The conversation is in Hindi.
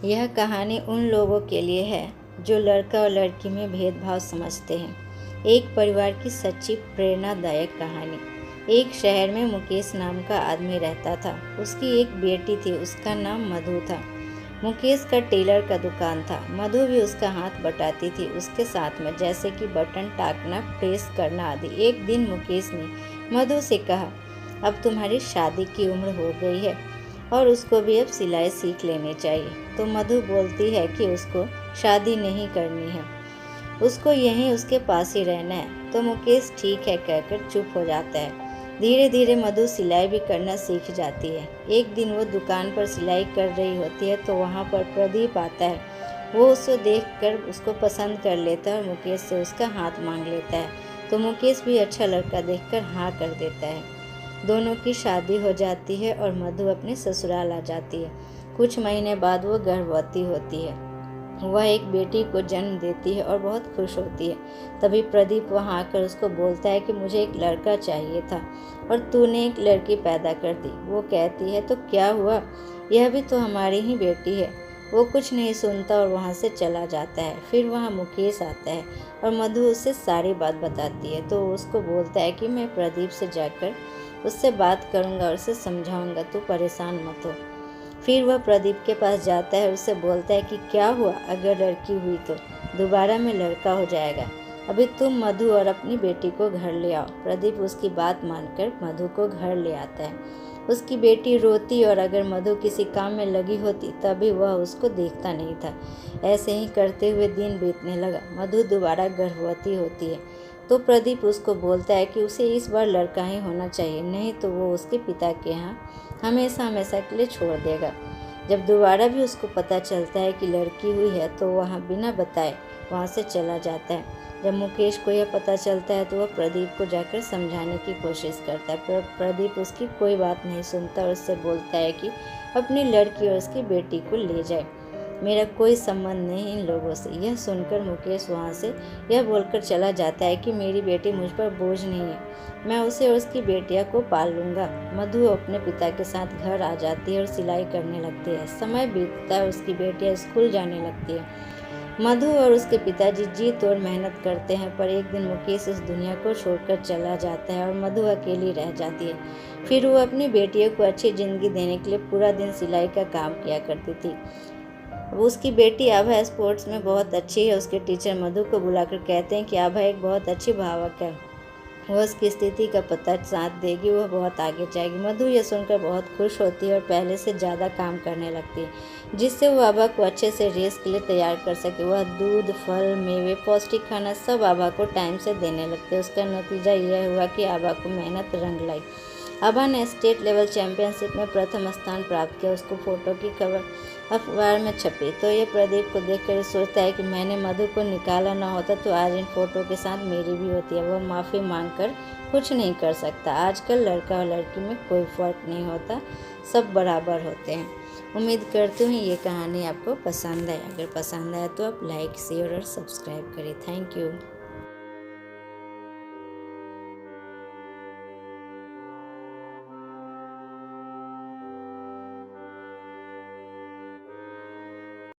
यह कहानी उन लोगों के लिए है जो लड़का और लड़की में भेदभाव समझते हैं। एक परिवार की सच्ची प्रेरणादायक कहानी। एक शहर में मुकेश नाम का आदमी रहता था। उसकी एक बेटी थी, उसका नाम मधु था। मुकेश का टेलर का दुकान था। मधु भी उसका हाथ बटाती थी उसके साथ में, जैसे कि बटन टाकना, प्रेस करना आदि। एक दिन मुकेश ने मधु से कहा, अब तुम्हारी शादी की उम्र हो गई है और उसको भी अब सिलाई सीख लेनी चाहिए। तो मधु बोलती है कि उसको शादी नहीं करनी है, उसको यहीं उसके पास ही रहना है। तो मुकेश ठीक है कहकर चुप हो जाता है। धीरे धीरे मधु सिलाई भी करना सीख जाती है। एक दिन वो दुकान पर सिलाई कर रही होती है तो वहाँ पर प्रदीप आता है। वो उसको देखकर उसको पसंद कर लेता है और मुकेश से उसका हाथ मांग लेता है। तो मुकेश भी अच्छा लड़का देखकर हाँ कर देता है। दोनों की शादी हो जाती है और मधु अपने ससुराल आ जाती है। कुछ महीने बाद वो गर्भवती होती है। वह एक बेटी को जन्म देती है और बहुत खुश होती है। तभी प्रदीप वहाँ आकर उसको बोलता है कि मुझे एक लड़का चाहिए था और तूने एक लड़की पैदा कर दी। वो कहती है तो क्या हुआ, यह भी तो हमारी ही बेटी है। वो कुछ नहीं सुनता और वहाँ से चला जाता है। फिर वहाँ मुकेश आता है और मधु उससे सारी बात बताती है। तो उसको बोलता है कि मैं प्रदीप से जाकर उससे बात करूँगा और उसे समझाऊँगा, तू परेशान मत हो। फिर वह प्रदीप के पास जाता है, उससे बोलता है कि क्या हुआ, अगर लड़की हुई तो दोबारा में लड़का हो जाएगा। अभी तुम मधु और अपनी बेटी को घर ले आओ। प्रदीप उसकी बात मानकर मधु को घर ले आता है। उसकी बेटी रोती और अगर मधु किसी काम में लगी होती तभी वह उसको देखता नहीं था। ऐसे ही करते हुए दिन बीतने लगा। मधु दोबारा गर्भवती होती है तो प्रदीप उसको बोलता है कि उसे इस बार लड़का ही होना चाहिए, नहीं तो वो उसके पिता के यहाँ हमेशा हमेशा के लिए छोड़ देगा। जब दोबारा भी उसको पता चलता है कि लड़की हुई है तो वह बिना बताए वहाँ से चला जाता है। जब मुकेश को यह पता चलता है तो वह प्रदीप को जाकर समझाने की कोशिश करता है, पर प्रदीप उसकी कोई बात नहीं सुनता और उससे बोलता है कि अपनी लड़की और उसकी बेटी को ले जाए, मेरा कोई संबंध नहीं इन लोगों से। यह सुनकर मुकेश वहाँ से यह बोलकर चला जाता है कि मेरी बेटी मुझ पर बोझ नहीं है, मैं उसे और उसकी बेटियां को पाल लूँगा। मधु अपने पिता के साथ घर आ जाती है और सिलाई करने लगती है। समय बीतता है, उसकी बेटियां स्कूल जाने लगती है। मधु और उसके पिताजी जी तोड़ मेहनत करते हैं, पर एक दिन मुकेश इस दुनिया को छोड़कर चला जाता है और मधु अकेली रह जाती है। फिर वो अपनी बेटियों को अच्छी ज़िंदगी देने के लिए पूरा दिन सिलाई का काम किया करती थी। उसकी बेटी आभा स्पोर्ट्स में बहुत अच्छी है। उसके टीचर मधु को बुलाकर कहते हैं कि आभा एक बहुत अच्छी भावक है, वह उसकी स्थिति का पता साथ देगी, वह बहुत आगे जाएगी। मधु यह सुनकर बहुत खुश होती है और पहले से ज़्यादा काम करने लगती है, जिससे वो आभा को अच्छे से रेस के लिए तैयार कर सके। वह दूध, फल, मेवे, पौष्टिक खाना सब आभा को टाइम से देने लगते। उसका नतीजा यह हुआ कि आभा को मेहनत रंग लाई। आभा ने स्टेट लेवल चैंपियनशिप में प्रथम स्थान प्राप्त किया। उसको फोटो की खबर अखबार में छपी तो ये प्रदीप को देखकर सोचता है कि मैंने मधु को निकाला ना होता तो आज इन फोटो के साथ मेरी भी होती है। वह माफ़ी मांगकर कुछ नहीं कर सकता। आजकल लड़का और लड़की में कोई फ़र्क नहीं होता, सब बराबर होते हैं। उम्मीद करती हूँ ये कहानी आपको पसंद आए। अगर पसंद आए तो आप लाइक, शेयर और सब्सक्राइब करें। Thank you.